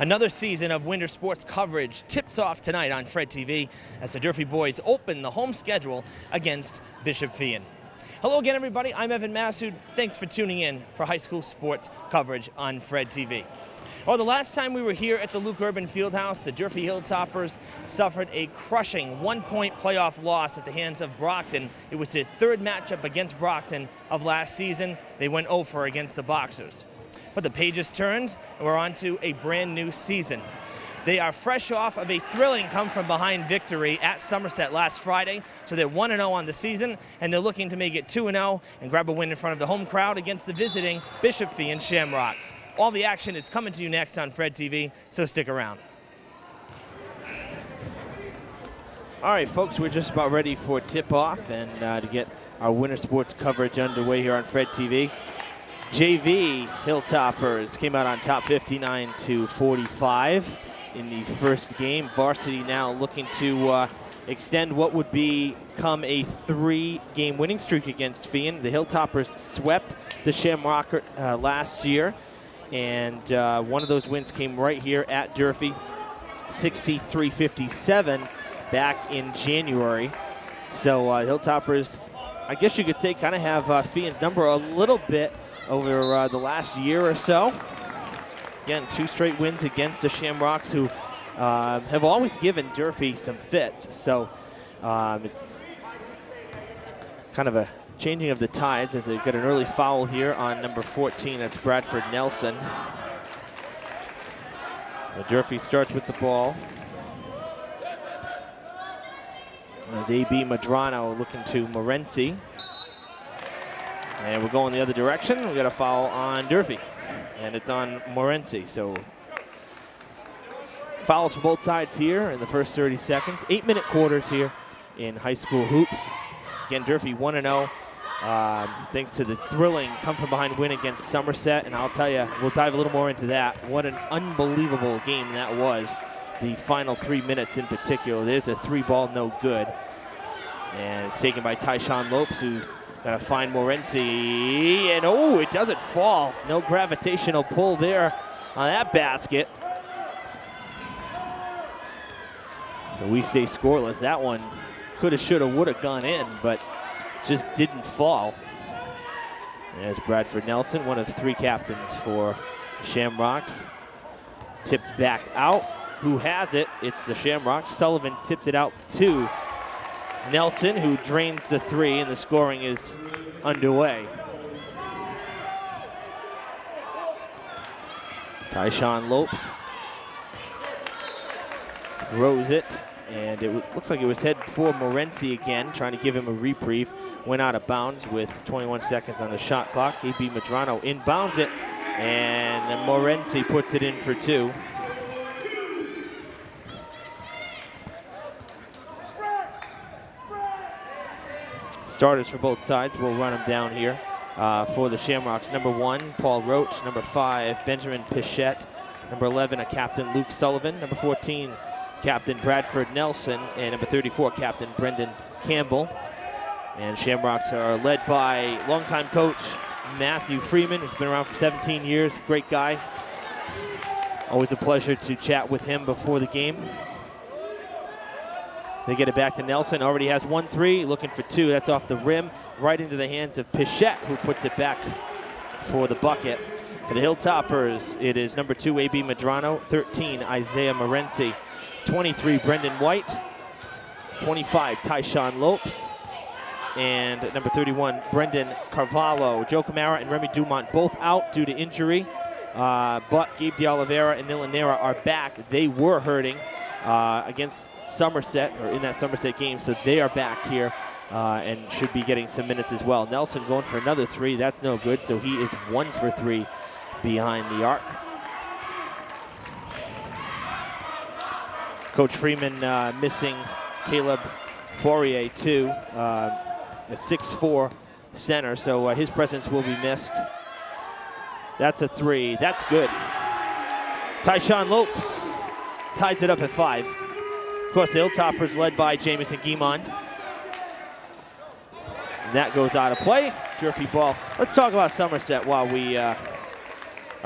Another season of winter sports coverage tips off tonight on Fred TV as the Durfee boys open the home schedule against Bishop Feehan. Hello again, everybody. I'm Evan Massoud. Thanks for tuning in for high school sports coverage on Fred TV. Well, the last time we were here at the Luke Urban Fieldhouse, the Durfee Hilltoppers suffered a crushing one-point playoff loss at the hands of Brockton. It was their third matchup against Brockton of last season. They went 0-for against the Boxers. But the pages turned, and we're on to a brand new season. They are fresh off of a thrilling come-from-behind victory at Somerset last Friday, so they're 1-0 on the season, and they're looking to make it 2-0 and grab a win in front of the home crowd against the visiting Bishop Feehan Shamrocks. All the action is coming to you next on Fred TV, so stick around. All right, folks, we're just about ready for tip-off and to get our winter sports coverage underway here on Fred TV. JV Hilltoppers came out on top 59-45 in the first game. Varsity now looking to extend what would become a 3-game winning streak against Feehan. The Hilltoppers swept the Shamrock last year, and one of those wins came right here at Durfee, 63-57 back in January. So Hilltoppers, I guess you could say, kind of have Feehan's number a little bit over the last year or so. Again, 2 straight wins against the Shamrocks, who have always given Durfee some fits. So it's kind of a changing of the tides as they get an early foul here on number 14. That's Bradford Nelson. Durfee starts with the ball. As A.B. Madrano looking to Morenci. And we're going the other direction. We got a foul on Durfee, and it's on Morenci. So fouls for both sides here in the first 30 seconds. 8-minute quarters here in high school hoops. Again, Durfee 1-0 thanks to the thrilling come-from-behind win against Somerset. And I'll tell you, we'll dive a little more into that. What an unbelievable game that was. The final 3 minutes in particular. There's a 3-ball no good. And it's taken by Tyshawn Lopes, who's got to find Morenci, and oh, it doesn't fall. No gravitational pull there on that basket. So we stay scoreless. That one coulda, shoulda, woulda gone in, but just didn't fall. There's Bradford Nelson, one of 3 captains for Shamrocks. Tipped back out. Who has it? It's the Shamrocks. Sullivan tipped it out to Nelson, who drains the 3, and the scoring is underway. Tyshawn Lopes throws it, and it looks like it was headed for Morenci again, trying to give him a reprieve. Went out of bounds with 21 seconds on the shot clock. A.B. Madrano inbounds it, and Morenci puts it in for 2. Starters for both sides. We'll run them down here for the Shamrocks. Number 1, Paul Roach. Number 5, Benjamin Pichette. Number 11, a captain, Luke Sullivan. Number 14, captain Bradford Nelson. And number 34, captain Brendan Campbell. And Shamrocks are led by longtime coach Matthew Freeman, who's been around for 17 years. Great guy. Always a pleasure to chat with him before the game. They get it back to Nelson. Already has 1-3, looking for 2. That's off the rim, right into the hands of Pichette, who puts it back for the bucket. For the Hilltoppers, it is number 2, A.B. Madrano, 13, Isaiah Morenci, 23, Brendan White, 25, Tyshawn Lopes, and number 31, Brendan Carvalho. Joe Camara and Remy Dumont both out due to injury, but Gabe De Oliveira and Nilanera are back. They were hurting against Somerset, or in that Somerset game, so they are back here and should be getting some minutes as well. Nelson going for another 3. That's no good, so he is 1 for 3 behind the arc. Coach Freeman missing Caleb Fourier too, a 6'4" center, so his presence will be missed. That's a 3. That's good. Tyshawn Lopes ties it up at 5. Of course, the Hilltoppers led by Jamison Guimond. And that goes out of play. Durfee ball. Let's talk about Somerset while we are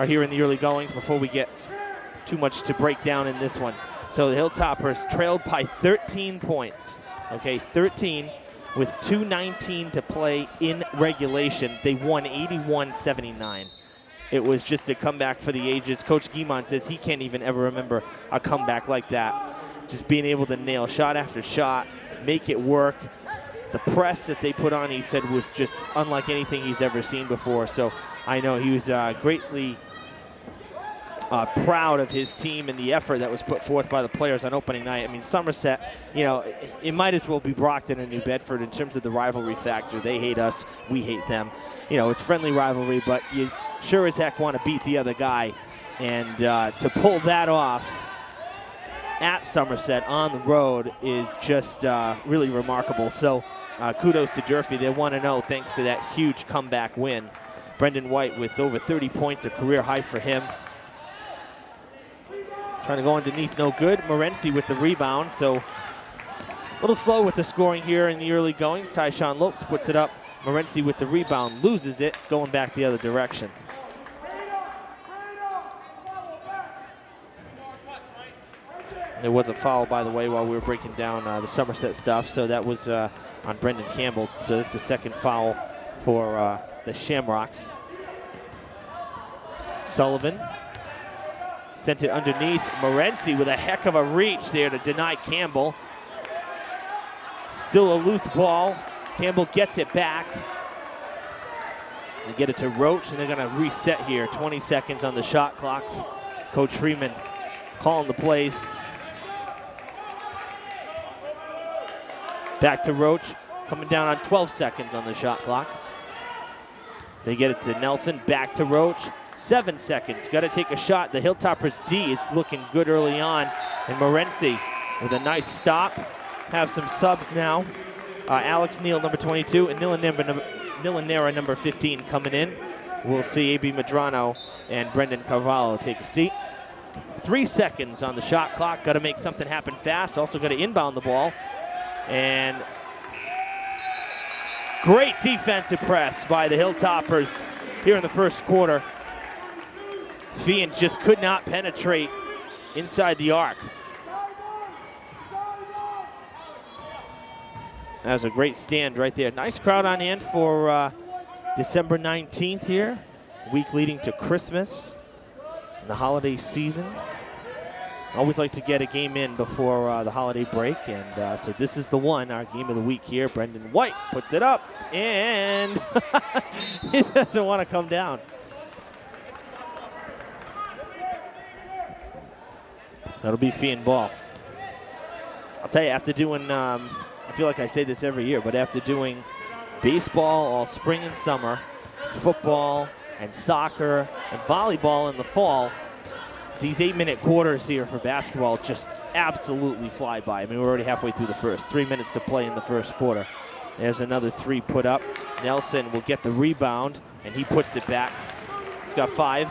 here in the early goings before we get too much to break down in this one. So the Hilltoppers trailed by 13 points. Okay, 13 with 2:19 to play in regulation. They won 81-79. It was just a comeback for the ages. Coach Guimond says he can't even ever remember a comeback like that. Just being able to nail shot after shot, make it work. The press that they put on, he said, was just unlike anything he's ever seen before. So I know he was greatly proud of his team and the effort that was put forth by the players on opening night. I mean, Somerset, you know, it might as well be Brockton and New Bedford in terms of the rivalry factor. They hate us, we hate them. You know, it's friendly rivalry, but you sure as heck want to beat the other guy. And to pull that off at Somerset on the road is just really remarkable. So kudos to Durfee. They 1-0 thanks to that huge comeback win. Brendan White with over 30 points, a career high for him. Trying to go underneath, no good. Morency with the rebound, so a little slow with the scoring here in the early goings. Tyshawn Lopes puts it up. Morency with the rebound, loses it, going back the other direction. There was a foul, by the way, while we were breaking down the Somerset stuff, so that was on Brendan Campbell. So it's the second foul for the Shamrocks. Sullivan sent it underneath. Morency with a heck of a reach there to deny Campbell. Still a loose ball. Campbell gets it back. They get it to Roach, and they're going to reset here. 20 seconds on the shot clock. Coach Freeman calling the plays. Back to Roach, coming down on 12 seconds on the shot clock. They get it to Nelson, back to Roach. 7 seconds, got to take a shot. The Hilltoppers D is looking good early on. And Morency with a nice stop. Have some subs now. Alex Neal, number 22, and Nilanera, number 15, coming in. We'll see A.B. Medrano and Brendan Carvalho take a seat. 3 seconds on the shot clock. Got to make something happen fast. Also got to inbound the ball. And great defensive press by the Hilltoppers here in the first quarter. Feehan just could not penetrate inside the arc. That was a great stand right there. Nice crowd on hand for December 19th here, week leading to Christmas and the holiday season. Always like to get a game in before the holiday break, and so this is the one, our game of the week here. Brendan White puts it up, and he doesn't want to come down. That'll be Feehan ball. I'll tell you, after doing, I feel like I say this every year, but after doing baseball all spring and summer, football and soccer and volleyball in the fall, these 8-minute quarters here for basketball just absolutely fly by. I mean, we're already halfway through the first. 3 minutes to play in the first quarter. There's another three put up. Nelson will get the rebound, and he puts it back. He's got 5.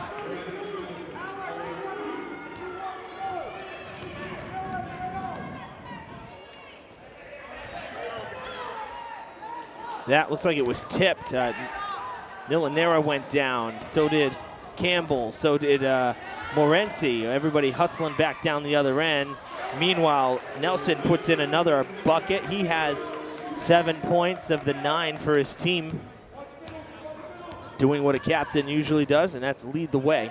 That looks like it was tipped. Nilanera went down. So did Campbell. So did Morency. Everybody hustling back down the other end. Meanwhile, Nelson puts in another bucket. He has 7 points of the 9 for his team. Doing what a captain usually does, and that's lead the way.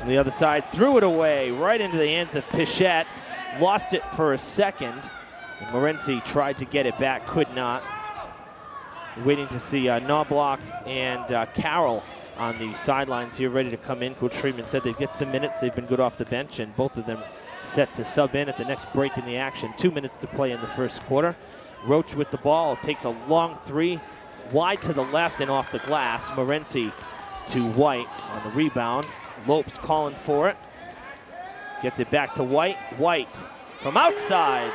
On the other side, threw it away right into the hands of Pichette. Lost it for a second. And Morency tried to get it back, could not. Waiting to see Knobloch and Carroll on the sidelines here, ready to come in. Coach Freeman said they'd get some minutes. They've been good off the bench, and both of them set to sub in at the next break in the action. 2 minutes to play in the first quarter. Roach with the ball, takes a long three, wide to the left and off the glass. Morency to White on the rebound. Lopes calling for it. Gets it back to White. White from outside.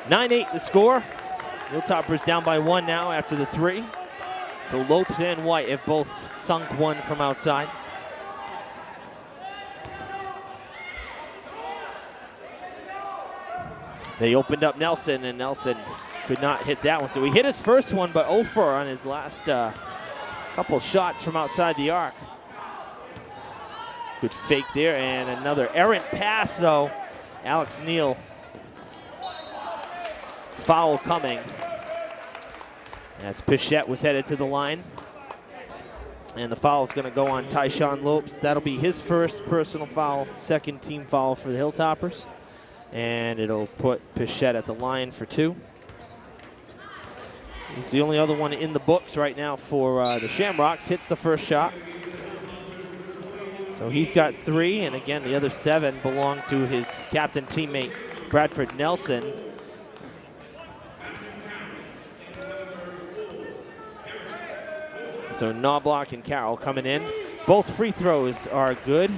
(9-8) the score. Hilltoppers down by 1 now after the 3. So Lopes and White have both sunk one from outside. They opened up Nelson, and Nelson could not hit that one. So he hit his first one, but 0 for on his last couple shots from outside the arc. Good fake there, and another errant pass, though. Alex Neal. Foul coming as Pichette was headed to the line. And the foul is going to go on Tyshawn Lopes. That'll be his first personal foul, second team foul for the Hilltoppers. And it'll put Pichette at the line for 2. He's the only other one in the books right now for the Shamrocks. Hits the first shot. So he's got 3, and again, the other 7 belong to his captain teammate, Bradford Nelson. So Knobloch and Carroll coming in. Both free throws are good.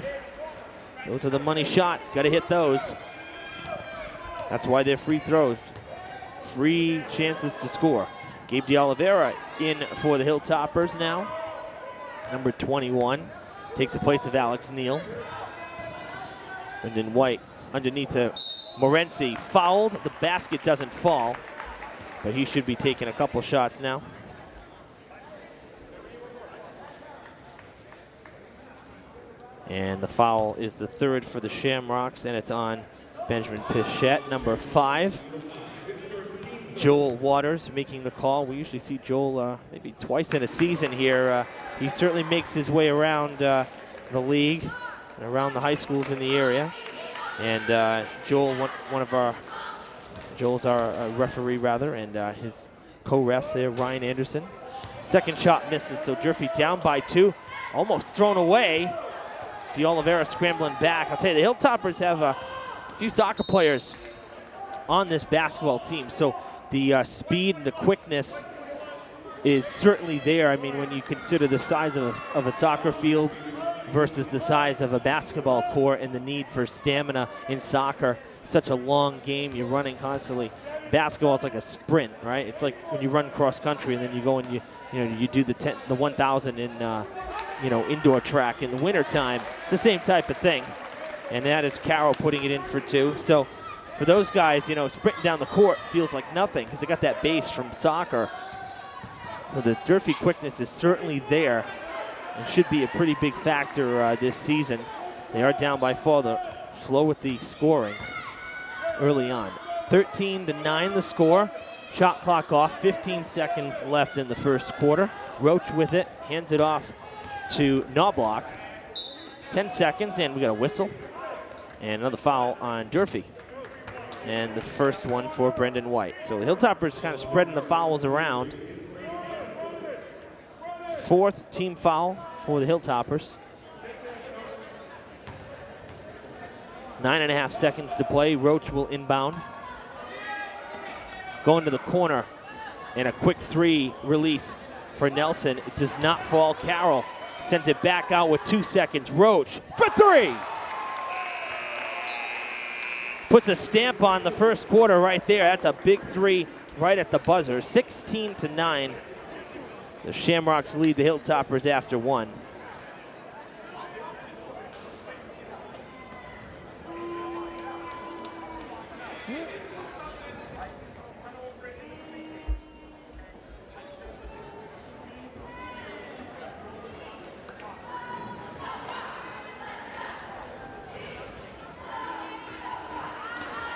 Those are the money shots. Got to hit those. That's why they're free throws. Free chances to score. Gabe DeOliveira in for the Hilltoppers now. Number 21. Takes the place of Alex Neal. Brendan White underneath to Morency. Fouled. The basket doesn't fall, but he should be taking a couple shots now. And the foul is the 3rd for the Shamrocks, and it's on Benjamin Pichette, number 5. Joel Waters making the call. We usually see Joel maybe twice in a season here. He certainly makes his way around the league and around the high schools in the area. And Joel, Joel's our referee rather, and his co-ref there, Ryan Anderson. Second shot misses, so Durfee down by 2, almost thrown away. DeOliveira scrambling back. I'll tell you, the Hilltoppers have a few soccer players on this basketball team, so the speed and the quickness is certainly there. I mean, when you consider the size of a soccer field versus the size of a basketball court and the need for stamina in soccer, such a long game, you're running constantly. Basketball is like a sprint, right? It's like when you run cross country and then you go and you do the 1,000 in indoor track in the wintertime. It's the same type of thing. And that is Carroll putting it in for 2. So for those guys, sprinting down the court feels like nothing because they got that base from soccer. But the Durfee quickness is certainly there and should be a pretty big factor this season. They are down by 4. They're slow with the scoring early on. 13-9 the score. Shot clock off, 15 seconds left in the first quarter. Roach with it, hands it off to Knobloch. 10 seconds, and we got a whistle. And another foul on Durfee. And the first one for Brendan White. So the Hilltoppers kind of spreading the fouls around. 4th team foul for the Hilltoppers. 9.5 seconds to play. Roach will inbound. Going to the corner, and a quick 3 release for Nelson. It does not fall. Carroll sends it back out with 2 seconds. Roach for 3. Puts a stamp on the first quarter right there. That's a big 3 right at the buzzer. 16-9. The Shamrocks lead the Hilltoppers after 1.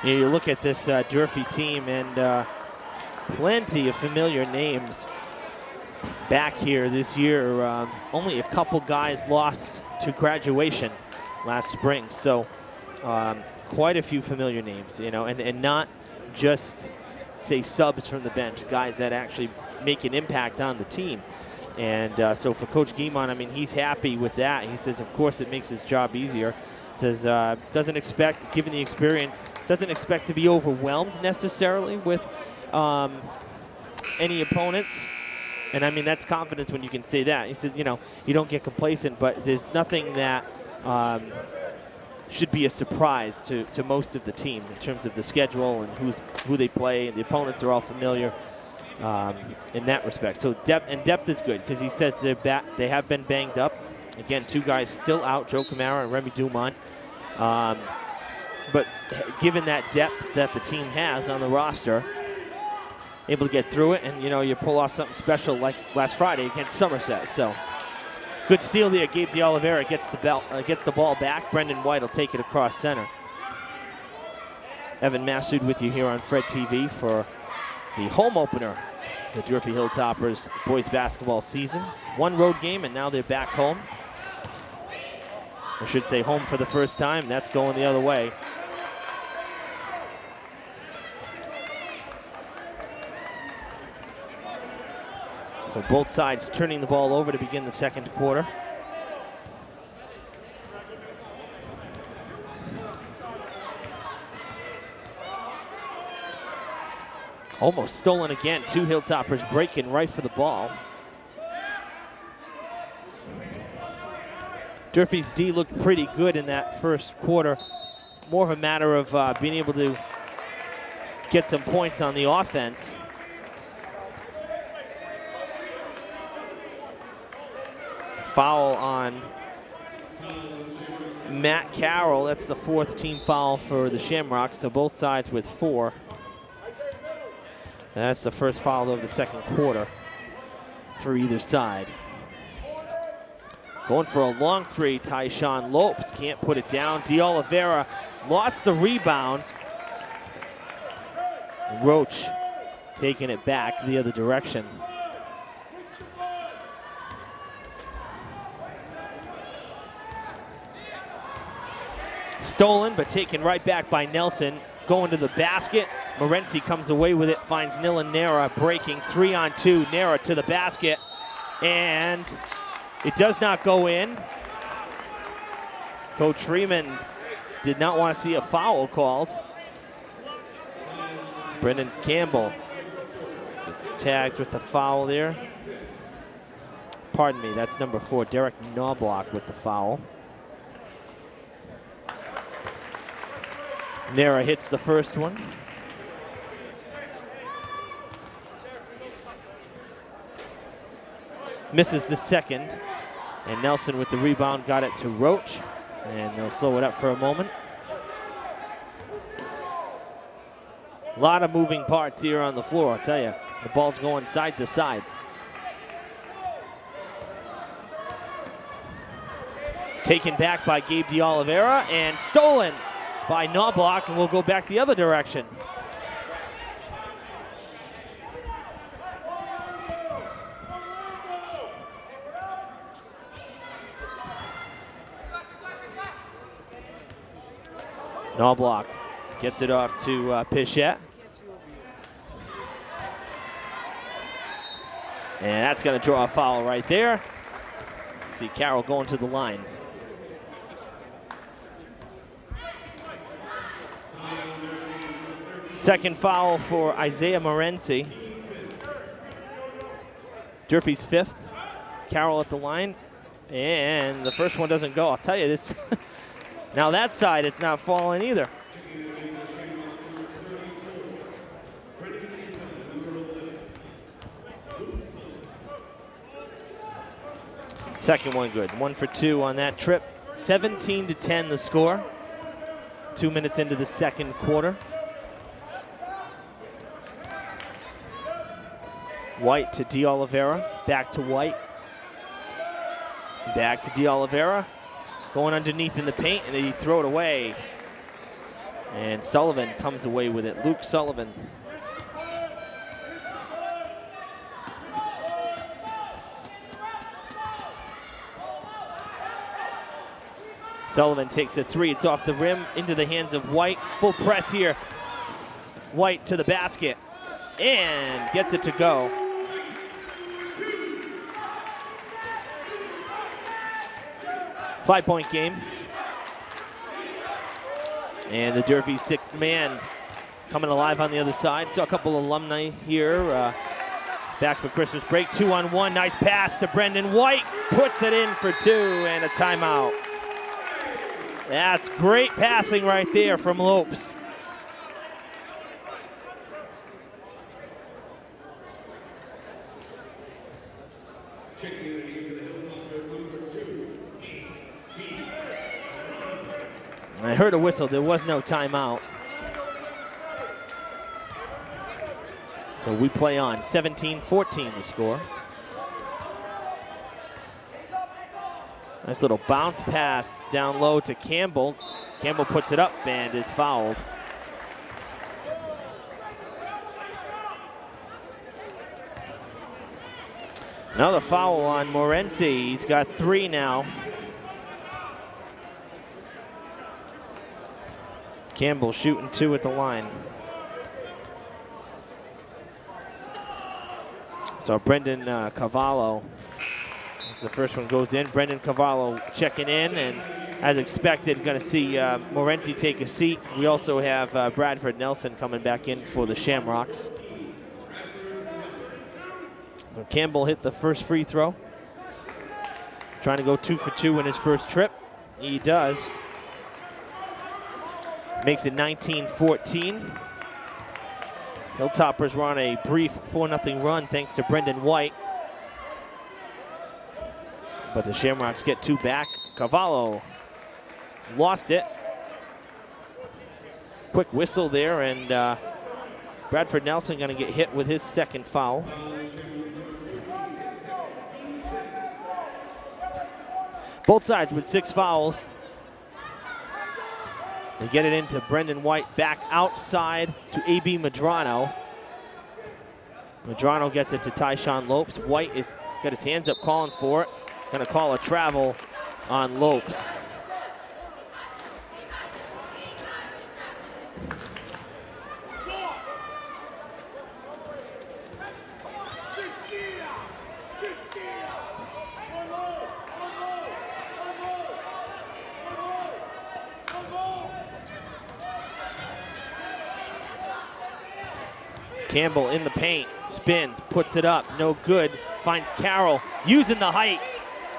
You look at this Durfee team, and plenty of familiar names back here this year. Only a couple guys lost to graduation last spring, so quite a few familiar names, and not just, say, subs from the bench, guys that actually make an impact on the team. And so for Coach Guimond, I mean, he's happy with that. He says, of course, it makes his job easier. Says doesn't expect, given the experience, doesn't expect to be overwhelmed necessarily with any opponents. And I mean, that's confidence when you can say that. He said, you don't get complacent, but there's nothing that should be a surprise to most of the team in terms of the schedule and who they play, and the opponents are all familiar in that respect. So depth is good, because he says they have been banged up. Again, 2 guys still out, Joe Camara and Remy Dumont. But given that depth that the team has on the roster, able to get through it, and you pull off something special like last Friday against Somerset. So good steal there. Gabe De Oliveira gets the ball back. Brendan White will take it across center. Evan Massoud with you here on Fred TV for the home opener, the Durfee Hilltoppers boys basketball season. One road game, and now they're back home. I should say home for the first time. That's going the other way. So both sides turning the ball over to begin the second quarter. Almost stolen again. Two Hilltoppers breaking right for the ball. Durfee's D looked pretty good in that first quarter. More of a matter of being able to get some points on the offense. Foul on Matt Carroll. That's the fourth team foul for the Shamrocks, so both sides with 4. That's the first foul of the second quarter for either side. Going for a long three, Tyshawn Lopes can't put it down. De Oliveira lost the rebound. Roach taking it back the other direction. Stolen, but taken right back by Nelson. Going to the basket. Morency comes away with it, finds Nilan Nera breaking 3-on-2. Nera to the basket, and it does not go in. Coach Freeman did not want to see a foul called. Brendan Campbell gets tagged with the foul there. Pardon me, that's number 4, Derek Knobloch with the foul. Nera hits the first one. Misses the second. And Nelson with the rebound got it to Roach. And they'll slow it up for a moment. A lot of moving parts here on the floor, I'll tell you. The ball's going side to side. Taken back by Gabe De Oliveira and stolen by Knobloch, and we'll go back the other direction. Knobloch gets it off to Pichette. And that's going to draw a foul right there. See Carroll going to the line. Second foul for Isaiah Morency. Durfee's 5th. Carroll at the line. And the first one doesn't go. I'll tell you this. Now that side, it's not falling either. Second one good. 1 for 2 on that trip. 17-10 the score. 2 minutes into the second quarter. White to De Oliveira, back to White. Back to De Oliveira, going underneath in the paint, and he throw it away. And Sullivan comes away with it, Luke Sullivan. Sullivan takes a 3, it's off the rim, into the hands of White. Full press here. White to the basket, and gets it to go. Five-point game. And the Durfee 6th man coming alive on the other side. Saw a couple alumni here back for Christmas break. 2-on-1, nice pass to Brendan White. Puts it in for 2 and a timeout. That's great passing right there from Lopes. I heard a whistle. There was no timeout. So we play on. 17-14 the score. Nice little bounce pass down low to Campbell. Campbell puts it up and is fouled. Another foul on Morency. He's got 3 now. Campbell shooting 2 at the line. So Brendan Cavallo, as the first one goes in. Brendan Cavallo checking in, and as expected, going to see Morency take a seat. We also have Bradford Nelson coming back in for the Shamrocks. So Campbell hit the first free throw. Trying to go 2 for 2 in his first trip. He does. Makes it 19-14. Hilltoppers were on a brief 4-0 run thanks to Brendan White. But the Shamrocks get 2 back. Cavallo lost it. Quick whistle there, and Bradford Nelson going to get hit with his second foul. Both sides with 6 fouls. They get it into Brendan White, back outside to A.B. Medrano. Medrano gets it to Tyshawn Lopes. White is got his hands up calling for it. Gonna call a travel on Lopes. Campbell in the paint, spins, puts it up, no good. Finds Carroll, using the height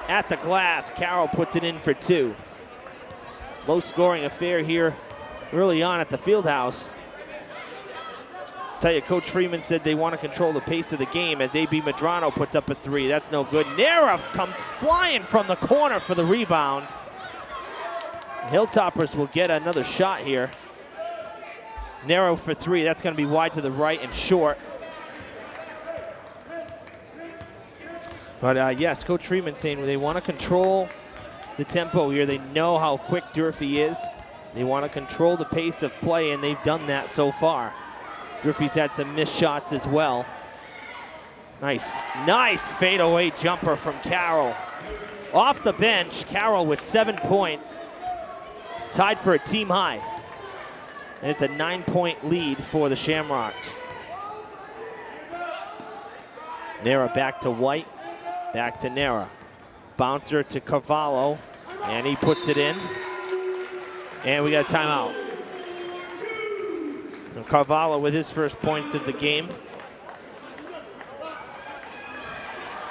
at the glass. Carroll puts it in for 2. Low scoring affair here early on at the Fieldhouse. Tell you, Coach Freeman said they want to control the pace of the game as A.B. Medrano puts up a 3. That's no good. Nera comes flying from the corner for the rebound. Hilltoppers will get another shot here. Narrow for 3. That's going to be wide to the right and short. But yes, Coach Freeman saying they want to control the tempo here. They know how quick Durfee is. They want to control the pace of play, and they've done that so far. Durfee's had some missed shots as well. Nice fadeaway jumper from Carroll. Off the bench, Carroll with 7 points. Tied for a team high. And it's a 9-point lead for the Shamrocks. Nera back to White, back to Nera. Bouncer to Cavallo, and he puts it in. And we got a timeout. And Cavallo with his first points of the game.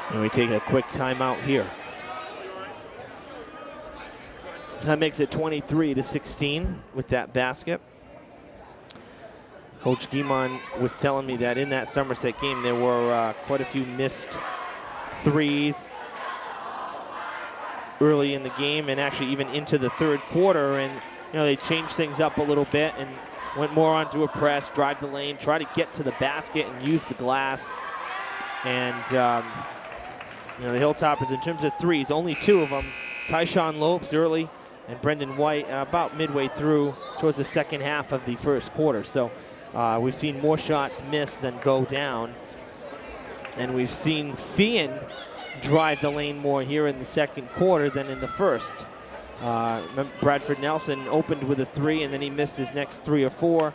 And we take a quick timeout here. That makes it 23-16 with that basket. Coach Guimond was telling me that in that Somerset game there were quite a few missed threes early in the game, and actually even into the third quarter. And you know, they changed things up a little bit and went more onto a press, drive the lane, try to get to the basket and use the glass. And you know, the Hilltoppers, in terms of threes, only 2 of them. Tyshawn Lopes early, and Brendan White about midway through towards the second half of the first quarter. So we've seen more shots miss than go down. And we've seen Feehan drive the lane more here in the second quarter than in the first. Bradford Nelson opened with a 3, and then he missed his next 3 or 4.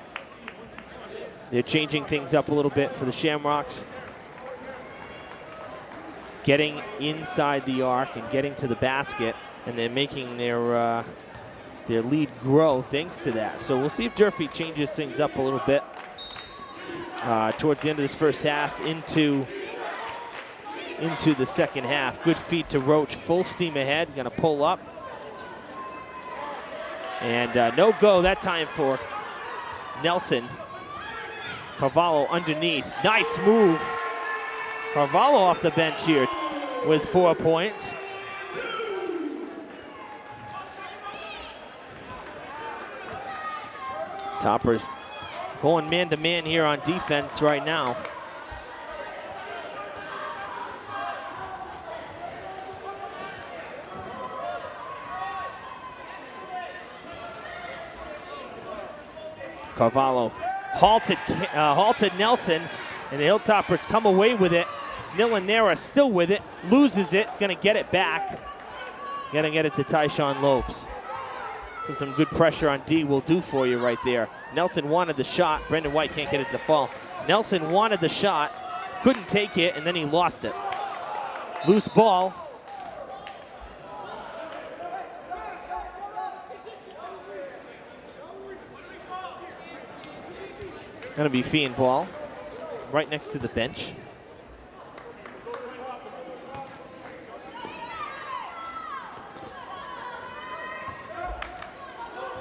They're changing things up a little bit for the Shamrocks. Getting inside the arc and getting to the basket, and they're making their lead grow thanks to that. So we'll see if Durfee changes things up a little bit towards the end of this first half into the second half. Good feed to Roach, full steam ahead, gonna pull up. And no go that time for Nelson. Cavallo underneath, nice move. Cavallo off the bench here with 4 points. Toppers going man-to-man here on defense right now. Carvalho halted Nelson, and the Hilltoppers come away with it. Nilanera still with it, loses it. It's going to get it back. Going to get it to Tyshawn Lopes. So some good pressure on D will do for you right there. Nelson wanted the shot. Brendan White can't get it to fall. Nelson wanted the shot, couldn't take it, and then he lost it. Loose ball. Going to be Feehan ball right next to the bench.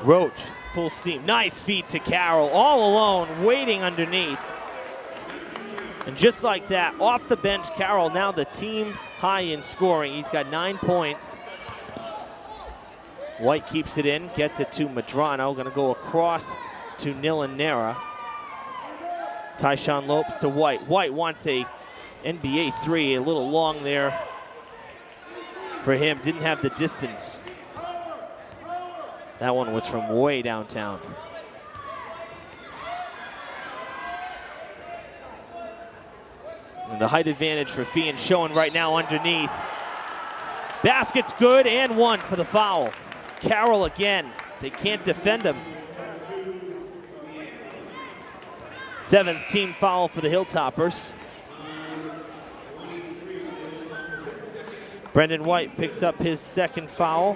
Roach, full steam. Nice feed to Carroll, all alone, waiting underneath. And just like that, off the bench, Carroll now the team high in scoring. He's got 9 points. White keeps it in, gets it to Medrano. Going to go across to Nilanera. Tyshawn Lopes to White. White wants a NBA three, a little long there for him. Didn't have the distance. That one was from way downtown. And the height advantage for Feehan showing right now underneath. Basket's good and one for the foul. Carroll again. They can't defend him. 7th team foul for the Hilltoppers. Brendan White picks up his 2nd foul.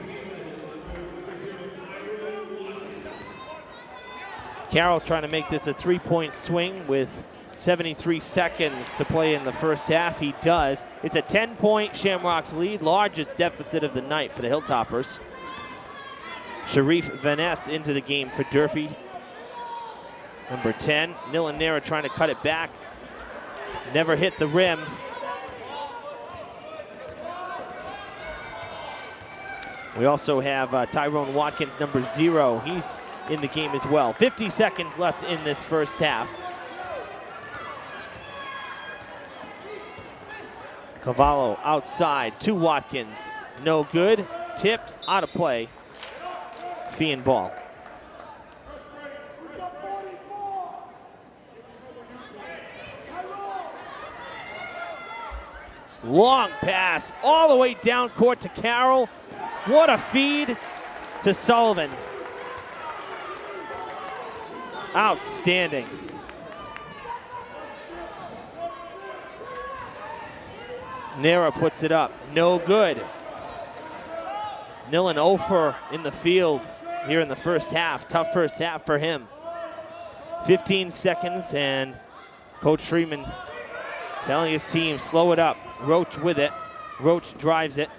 Carroll trying to make this a 3-point swing with 73 seconds to play in the first half. He does. It's a 10-point Shamrocks lead, largest deficit of the night for the Hilltoppers. Sharif Vaness into the game for Durfee. Number 10, Nilanera trying to cut it back. Never hit the rim. We also have Tyrone Watkins, number 0. He's in the game as well. 50 seconds left in this first half. Cavallo outside to Watkins. No good. Tipped, out of play. Feehan ball. Long pass all the way down court to Carroll. What a feed to Sullivan. Outstanding. Nera puts it up. No good. Nilan Ofer in the field here in the first half. Tough first half for him. 15 seconds, and Coach Freeman telling his team, slow it up. Roach with it. Roach drives it.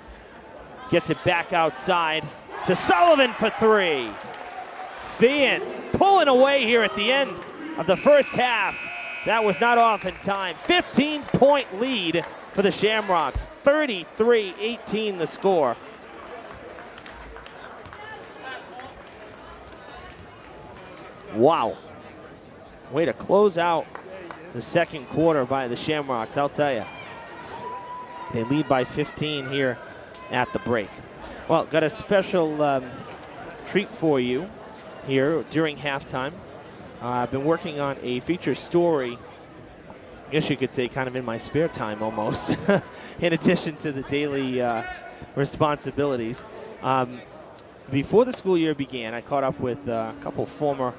Gets it back outside to Sullivan for 3. Feehan pulling away here at the end of the first half. That was not off in time. 15-point lead for the Shamrocks. 33-18 the score. Wow. Way to close out the second quarter by the Shamrocks, I'll tell you. They lead by 15 here at the break. Well, got a special treat for you here during halftime. I've been working on a feature story, I guess you could say kind of in my spare time almost, in addition to the daily responsibilities. Before the school year began, I caught up with a couple former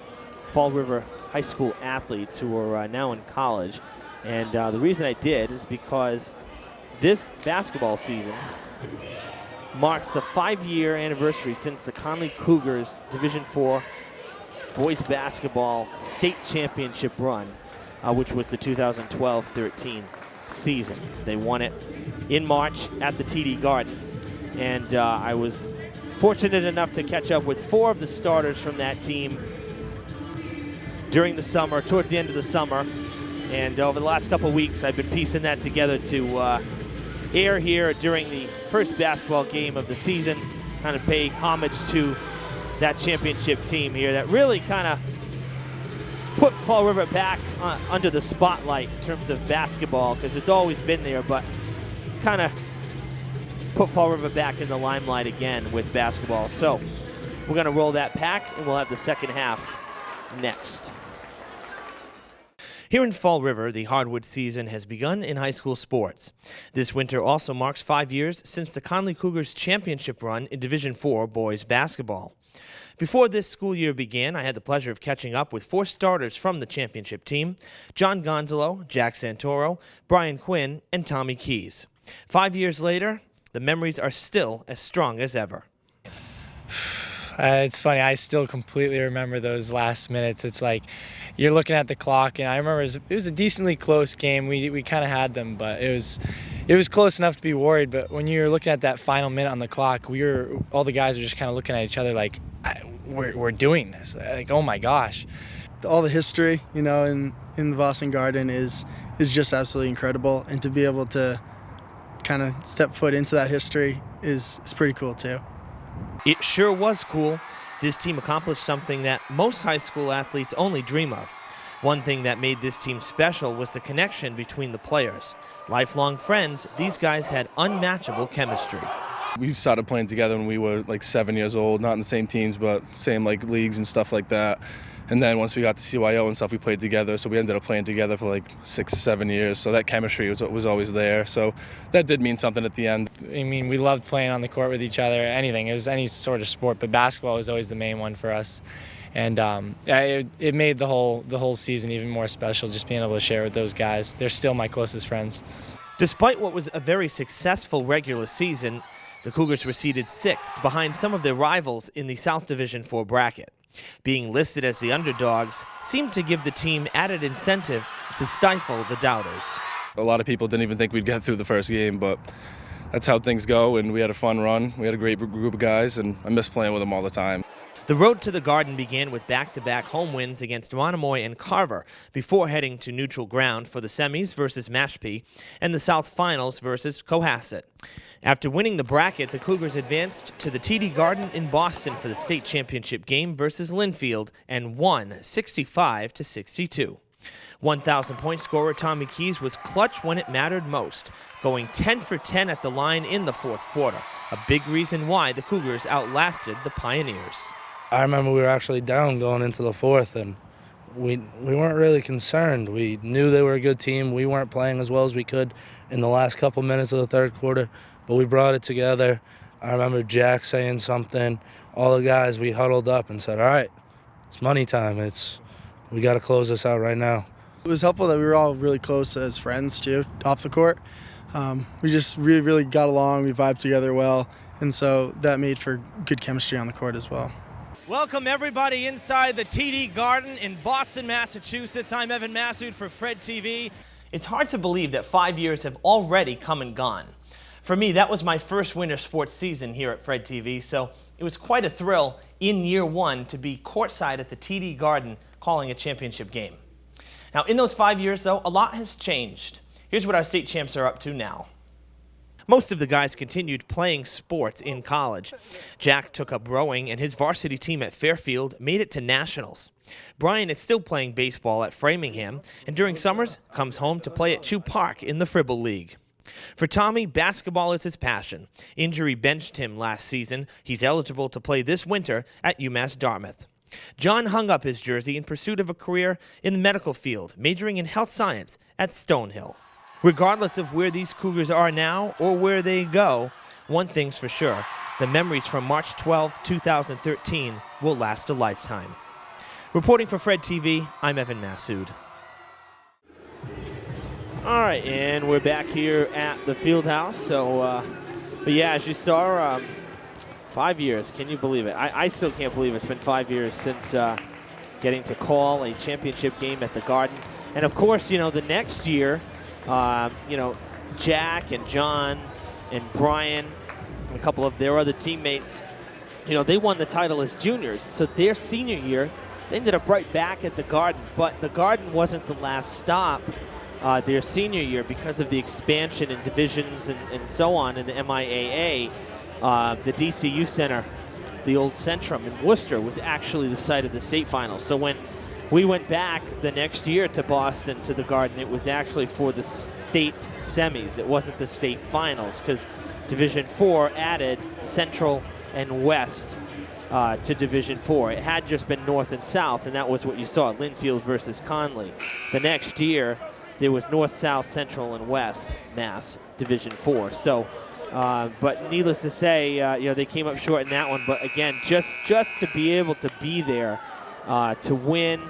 Fall River High School athletes who are now in college. And the reason I did is because this basketball season marks the 5-year anniversary since the Conley Cougars Division IV boys basketball state championship run, which was the 2012-13 season. They won it in March at the TD Garden. And I was fortunate enough to catch up with 4 of the starters from that team during the summer, towards the end of the summer. And over the last couple weeks, I've been piecing that together to air here during the first basketball game of the season, kind of pay homage to that championship team here that really kind of put Fall River back under the spotlight in terms of basketball, because it's always been there, but kind of put Fall River back in the limelight again with basketball. So we're going to roll that pack, and we'll have the second half next. Here in Fall River, the hardwood season has begun in high school sports. This winter also marks 5 years since the Conley Cougars championship run in Division IV boys basketball. Before this school year began, I had the pleasure of catching up with 4 starters from the championship team: John Gonzalo, Jack Santoro, Brian Quinn, and Tommy Keys. 5 years later, the memories are still as strong as ever. It's funny, I still completely remember those last minutes. It's like you're looking at the clock, and I remember it was a decently close game. We kind of had them, but it was close enough to be worried. But when you're looking at that final minute on the clock, all the guys were just kind of looking at each other like, we're doing this. Like, oh my gosh. All the history, in the Boston Garden is just absolutely incredible, and to be able to kind of step foot into that history is pretty cool too. It sure was cool. This team accomplished something that most high school athletes only dream of. One thing that made this team special was the connection between the players. Lifelong friends, these guys had unmatchable chemistry. We started playing together when we were like 7 years old, not in the same teams, but same like leagues and stuff like that. And then once we got to CYO and stuff, we played together. So we ended up playing together for like 6 or 7 years. So that chemistry was always there. So that did mean something at the end. I mean, we loved playing on the court with each other. Anything, it was any sort of sport, but basketball was always the main one for us. And it made the whole season even more special, just being able to share with those guys. They're still my closest friends. Despite what was a very successful regular season, the Cougars were seeded 6th behind some of their rivals in the South Division IV bracket. Being listed as the underdogs seemed to give the team added incentive to stifle the doubters. A lot of people didn't even think we'd get through the first game, but that's how things go, and we had a fun run. We had a great group of guys, and I miss playing with them all the time. The road to the Garden began with back-to-back home wins against Monomoy and Carver before heading to neutral ground for the semis versus Mashpee and the South Finals versus Cohasset. After winning the bracket, the Cougars advanced to the TD Garden in Boston for the state championship game versus Linfield and won 65-62. 1,000-point scorer Tommy Keys was clutch when it mattered most, going 10 for 10 at the line in the fourth quarter, a big reason why the Cougars outlasted the Pioneers. I remember we were actually down going into the fourth, and we weren't really concerned. We knew they were a good team. We weren't playing as well as we could in the last couple minutes of the third quarter, but we brought it together. I remember Jack saying something. All the guys, we huddled up and said, all right, it's money time. We got to close this out right now. It was helpful that we were all really close as friends too, off the court. We just really got along. We vibed together well, and so that made for good chemistry on the court as well. Welcome everybody inside the TD Garden in Boston, Massachusetts. I'm Evan Massoud for Fred TV. It's hard to believe that 5 years have already come and gone. For me, that was my first winter sports season here at Fred TV, so it was quite a thrill in year one to be courtside at the TD Garden calling a championship game. Now, in those 5 years, though, a lot has changed. Here's what our state champs are up to now. Most of the guys continued playing sports in college. Jack took up rowing, and his varsity team at Fairfield made it to nationals. Brian is still playing baseball at Framingham, and during summers comes home to play at Chew Park in the Fribble League. For Tommy, basketball is his passion. Injury benched him last season. He's eligible to play this winter at UMass Dartmouth. John hung up his jersey in pursuit of a career in the medical field, majoring in health science at Stonehill. Regardless of where these Cougars are now or where they go, one thing's for sure, the memories from March 12, 2013 will last a lifetime. Reporting for Fred TV, I'm Evan Massoud. All right, and we're back here at the field house. So, but yeah, as you saw, 5 years. Can you believe it? I still can't believe it's been 5 years since getting to call a championship game at the Garden. And of course, the next year, Jack and John and Brian, and a couple of their other teammates, they won the title as juniors. So their senior year, they ended up right back at the Garden. But the Garden wasn't the last stop their senior year because of the expansion in divisions and so on in the MIAA. The DCU Center, the old Centrum in Worcester, was actually the site of the state finals. So when we went back the next year to Boston to the Garden, it was actually for the state semis. It wasn't the state finals because Division IV added Central and West to Division IV. It had just been North and South, and that was what you saw, Linfield versus Conley. The next year, there was North, South, Central, and West Mass Division IV. So, but needless to say, you know, they came up short in that one. But again, just to be able to be there, to win,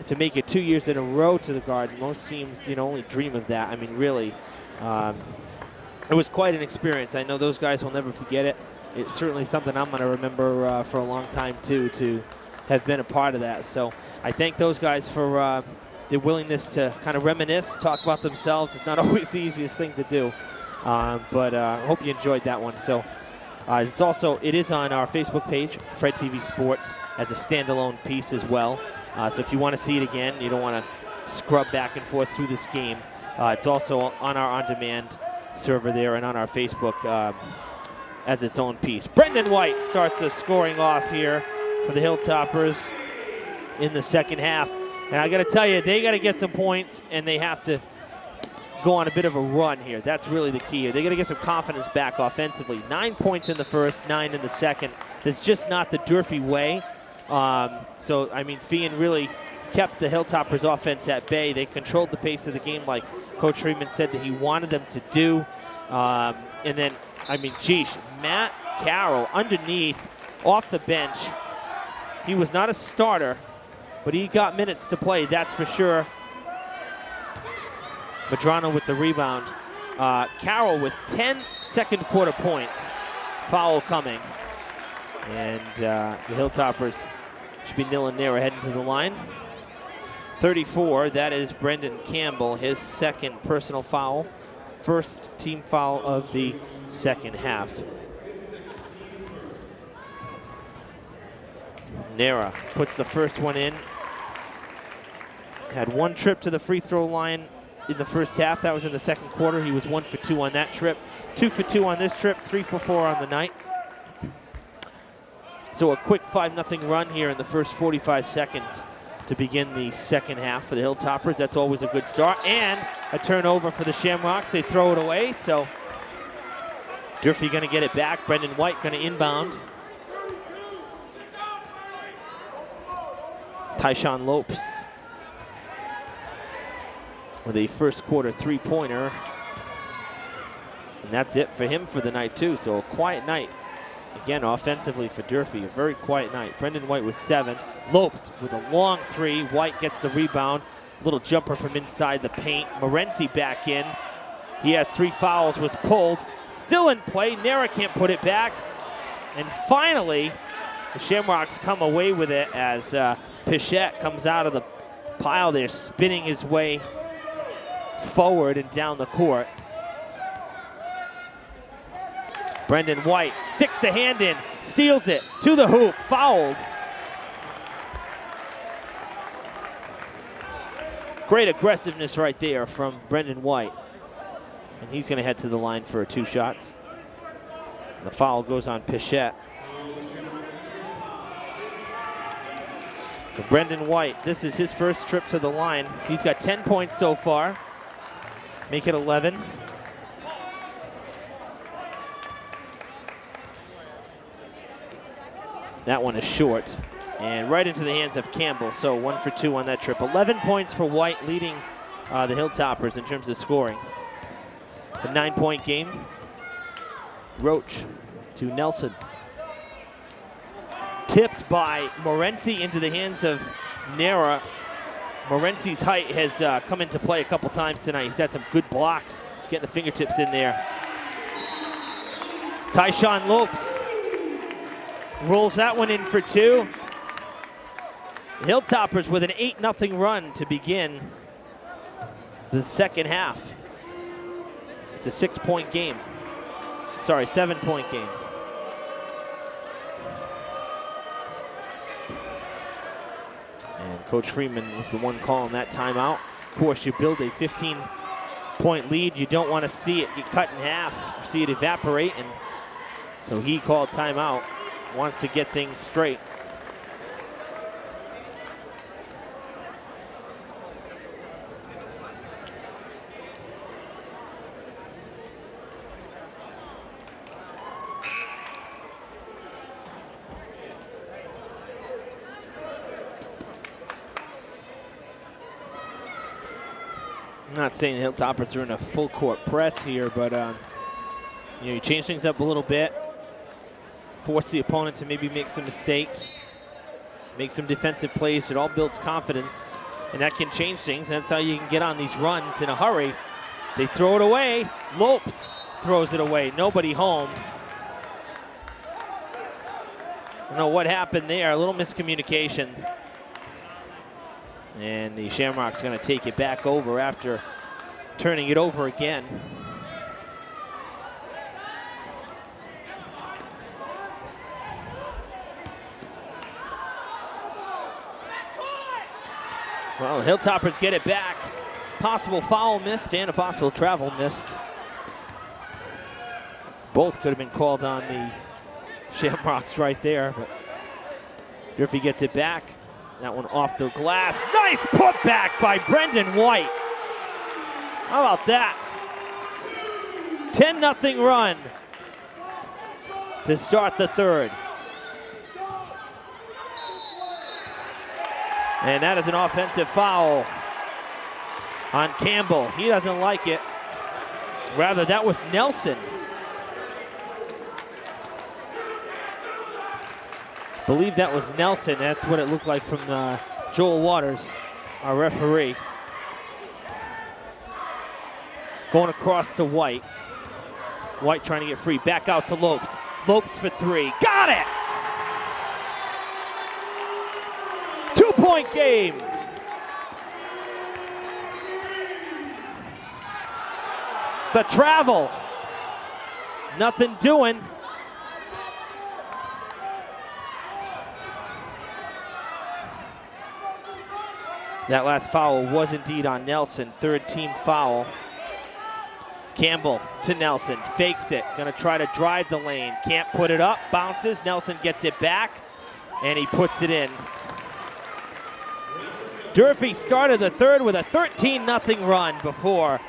to make it 2 years in a row to the Garden, most teams, you know, only dream of that. I mean, really, it was quite an experience. I know those guys will never forget it. It's certainly something I'm going to remember for a long time, too, to have been a part of that. So I thank those guys for their willingness to kind of reminisce, talk about themselves. It's not always the easiest thing to do, but I hope you enjoyed that one. So it is on our Facebook page, Fred TV Sports, as a standalone piece as well. So if you want to see it again, you don't want to scrub back and forth through this game, it's also on our on-demand server there and on our Facebook as its own piece. Brendan White starts the scoring off here for the Hilltoppers in the second half. And I got to tell you, they got to get some points, and they have to go on a bit of a run here. That's really the key here. They got to get some confidence back offensively. 9 points in the first, 9 in the second. That's just not the Durfee way. So, I mean, Feehan really kept the Hilltoppers offense at bay. They controlled the pace of the game like Coach Freeman said that he wanted them to do. And then, I mean, geez, Matt Carroll underneath, off the bench. He was not a starter, but he got minutes to play, that's for sure. Medrano with the rebound. Carroll with 10 second quarter points. Foul coming. And the Hilltoppers should be nil and near heading to the line. 34, that is Brendan Campbell, his second personal foul. First team foul of the second half. Nera puts the first one in. Had one trip to the free throw line in the first half. That was in the second quarter. He was 1 for 2 on that trip. 2 for 2 on this trip. 3 for 4 on the night. So a quick 5-0 run here in the first 45 seconds to begin the second half for the Hilltoppers. That's always a good start. And a turnover for the Shamrocks. They throw it away. So Durfee going to get it back. Brendan White going to inbound. Tyshawn Lopes with a first quarter three-pointer. And that's it for him for the night, too. So a quiet night, again, offensively for Durfee. A very quiet night. Brendan White with 7. Lopes with a long three. White gets the rebound. Little jumper from inside the paint. Morency back in. He has 3 fouls, was pulled. Still in play. Nera can't put it back. And finally, the Shamrocks come away with it as Pichette comes out of the pile there, spinning his way forward and down the court. Brendan White sticks the hand in, steals it to the hoop, fouled. Great aggressiveness right there from Brendan White. And he's going to head to the line for 2 shots. The foul goes on Pichette. So Brendan White, this is his first trip to the line. He's got 10 points so far. Make it 11. That one is short. And right into the hands of Campbell. So 1 for 2 on that trip. 11 points for White, leading the Hilltoppers in terms of scoring. It's a 9-point game. Roach to Nelson. Tipped by Morency into the hands of Nera. Morency's height has come into play a couple times tonight. He's had some good blocks, getting the fingertips in there. Tyshawn Lopes rolls that one in for 2. The Hilltoppers with an 8-0 run to begin the second half. It's a 6-point game. Sorry, 7-point game. And Coach Freeman was the one calling that timeout. Of course, you build a 15-point lead. You don't want to see it get cut in half or see it evaporate. And so he called timeout. Wants to get things straight. I'm not saying the Hilltoppers are in a full court press here, but you change things up a little bit, force the opponent to maybe make some mistakes, make some defensive plays. It all builds confidence, and that can change things. That's how you can get on these runs in a hurry. They throw it away. Lopes throws it away. Nobody home. I don't know what happened there. A little miscommunication. And the Shamrock's going to take it back over after turning it over again. Well, the Hilltoppers get it back. Possible foul missed and a possible travel missed. Both could have been called on the Shamrocks right there, but Durfee gets it back. That one off the glass. Nice putback by Brendan White. How about that? 10-0 run to start the third. And that is an offensive foul on Campbell. He doesn't like it. Rather, that was Nelson. Believe that was Nelson. That's what it looked like from Joel Waters, our referee. Going across to White. White trying to get free. Back out to Lopes. Lopes for three. Got it! 2-point game. It's a travel. Nothing doing. That last foul was indeed on Nelson. Third team foul. Campbell to Nelson, fakes it, gonna try to drive the lane. Can't put it up, bounces, Nelson gets it back, and he puts it in. Durfee started the third with a 13-0 run before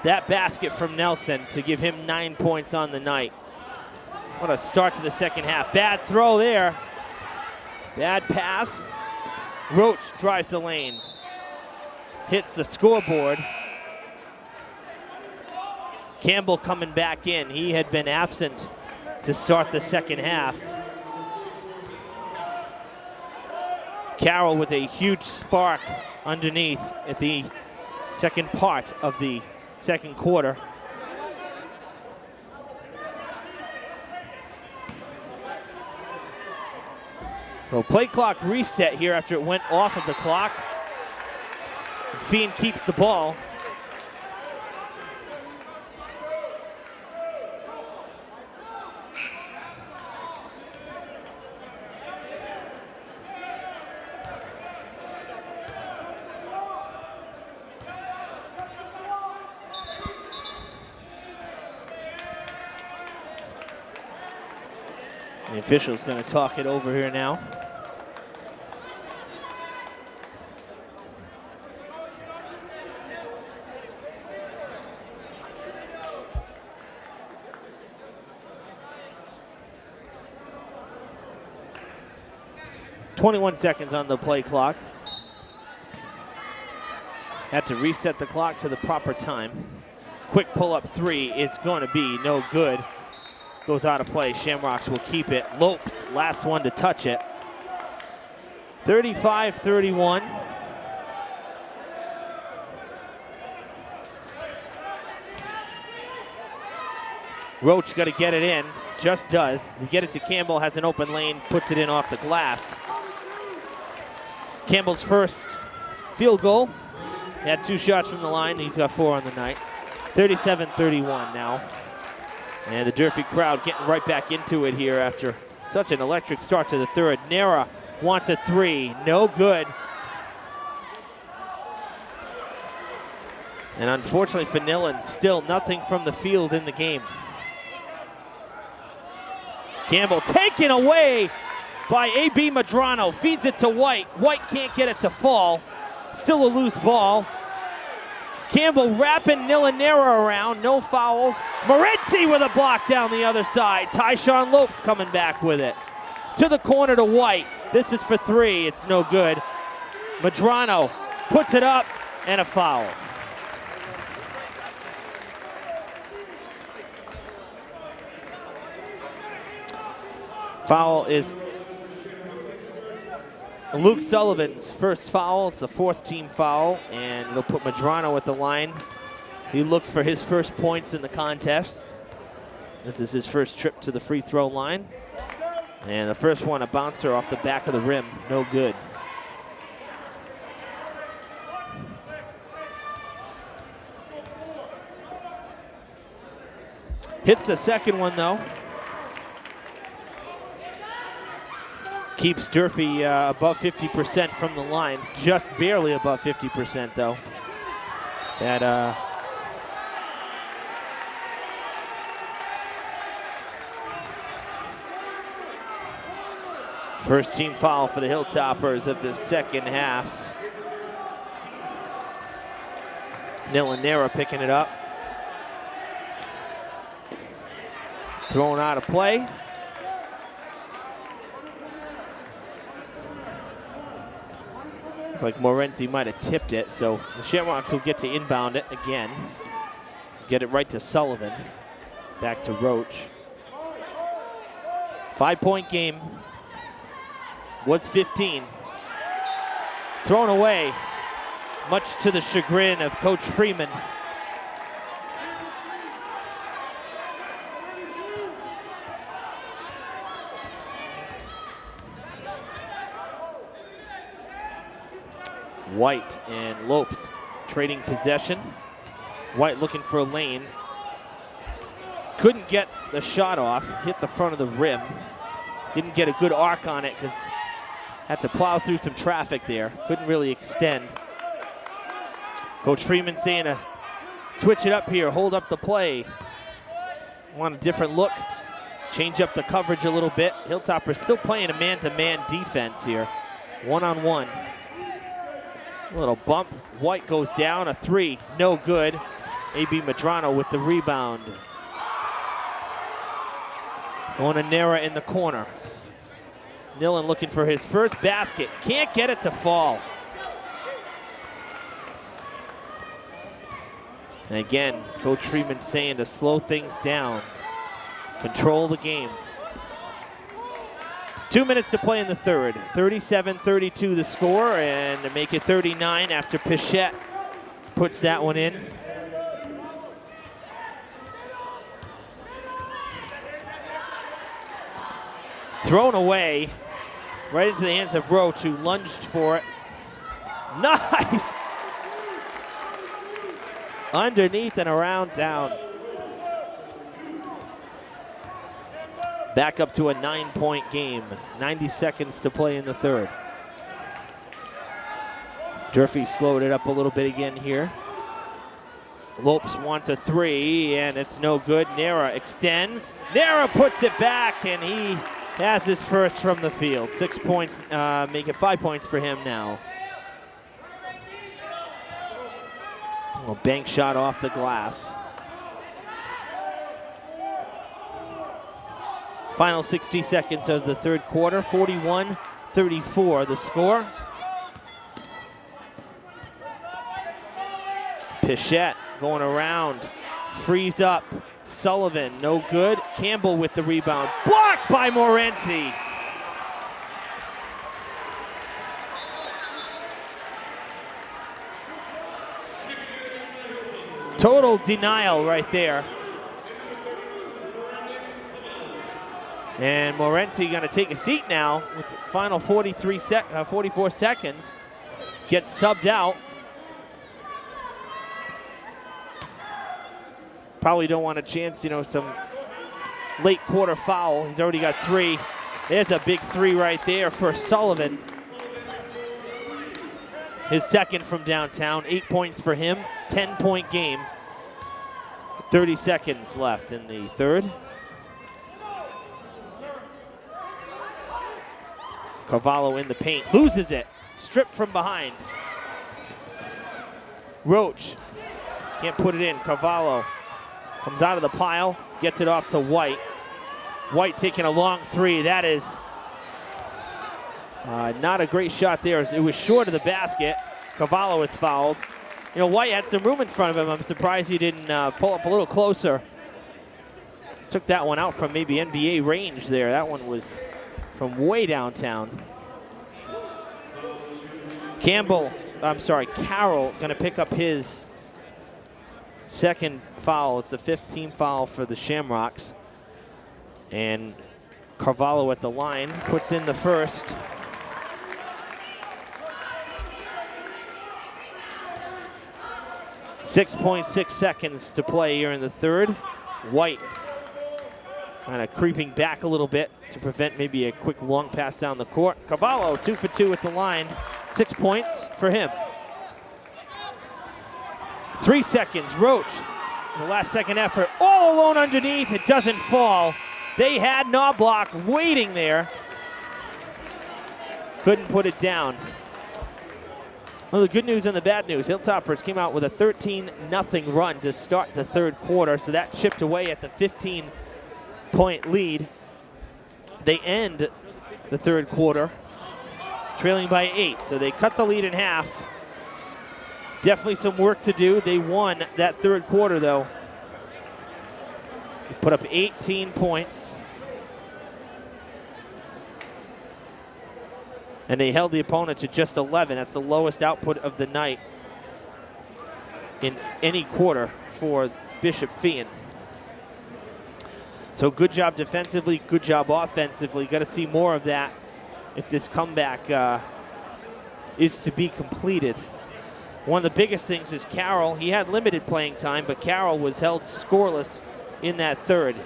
that basket from Nelson to give him 9 points on the night. What a start to the second half. Bad throw there. Bad pass. Roach drives the lane. Hits the scoreboard. Campbell coming back in. He had been absent to start the second half. Carroll with a huge spark underneath at the second part of the second quarter. So play clock reset here after it went off of the clock. Feehan keeps the ball. The official's going to talk it over here now. .21 seconds on the play clock. Had to reset the clock to the proper time. Quick pull-up three is going to be no good. Goes out of play. Shamrocks will keep it. Lopes, last one to touch it. 35-31. Roach got to get it in. Just does. He get it to Campbell, has an open lane, puts it in off the glass. Campbell's first field goal. He had 2 shots from the line. He's got 4 on the night. 37-31 now. And the Durfee crowd getting right back into it here after such an electric start to the third. Nera wants a 3. No good. And unfortunately for Nillen, still nothing from the field in the game. Campbell taken away by A.B. Medrano. Feeds it to White. White can't get it to fall. Still a loose ball. Campbell wrapping Nera around. No fouls. Morenzi with a block down the other side. Tyshawn Lopes coming back with it. To the corner to White. This is for 3. It's no good. Medrano puts it up and a foul. Foul is Luke Sullivan's first foul. It's a fourth team foul, and it'll put Medrano at the line. He looks for his first points in the contest. This is his first trip to the free throw line. And the first one, a bouncer off the back of the rim, no good. Hits the second one though. Keeps Durfee above 50% from the line, just barely above 50% though. That first team foul for the Hilltoppers of the second half. Nera picking it up. Thrown out of play. Looks like Morenzi might have tipped it, so the Shamrocks will get to inbound it again. Get it right to Sullivan. Back to Roach. 5-point game. Was 15. Thrown away, much to the chagrin of Coach Freeman. White and Lopes trading possession. White looking for a lane. Couldn't get the shot off, hit the front of the rim. Didn't get a good arc on it because had to plow through some traffic there. Couldn't really extend. Coach Freeman saying to switch it up here, hold up the play. Want a different look, change up the coverage a little bit. Hilltoppers still playing a man-to-man defense here. One-on-one. A little bump. White goes down, a three, no good. A.B. Medrano with the rebound. Going to Nera in the corner. Nillen looking for his first basket. Can't get it to fall. And again, Coach Freeman saying to slow things down. Control the game. 2 minutes to play in the third. 37-32 the score, and to make it 39 after Pichette puts that one in. Thrown away right into the hands of Roach, who lunged for it. Nice! Underneath and around down. Back up to a 9-point game. 90 seconds to play in the third. Durfee slowed it up a little bit again here. Lopes wants a three, and it's no good. Nera extends. Nera puts it back, and he has his first from the field. 6 points, make it 5 points for him now. A little bank shot off the glass. Final 60 seconds of the third quarter, 41-34 the score. Pichette going around, frees up. Sullivan, no good. Campbell with the rebound. Blocked by Morenzi. Total denial right there. And Morenzi going to take a seat now with the final 44 seconds. Gets subbed out. Probably don't want a chance, some late quarter foul. He's already got three. There's a big three right there for Sullivan. His second from downtown, 8 points for him, 10-point game. 30 seconds left in the third. Carvalho in the paint, loses it, stripped from behind. Roach can't put it in. Carvalho comes out of the pile, gets it off to White. White taking a long three. That is not a great shot there. It was short of the basket. Carvalho is fouled. White had some room in front of him. I'm surprised he didn't pull up a little closer. Took that one out from maybe NBA range there. That one was from way downtown. Carroll going to pick up his second foul. It's the 15th foul for the Shamrocks. And Carvalho at the line puts in the first. .6 seconds to play here in the third. White kind of creeping back a little bit to prevent maybe a quick long pass down the court. Carvalho 2 for 2 at the line. 6 points for him. 3 seconds, Roach, the last second effort, all alone underneath, it doesn't fall. They had Knobloch waiting there. Couldn't put it down. Well, the good news and the bad news, Hilltoppers came out with a 13-0 run to start the third quarter, so that chipped away at the 15-point lead. They end the third quarter trailing by 8, so they cut the lead in half. Definitely some work to do. They won that third quarter, though. They put up 18 points. And they held the opponent to just 11. That's the lowest output of the night in any quarter for Bishop Feehan. So good job defensively, good job offensively. Got to see more of that if this comeback is to be completed. One of the biggest things is Carroll. He had limited playing time, but Carroll was held scoreless in that third.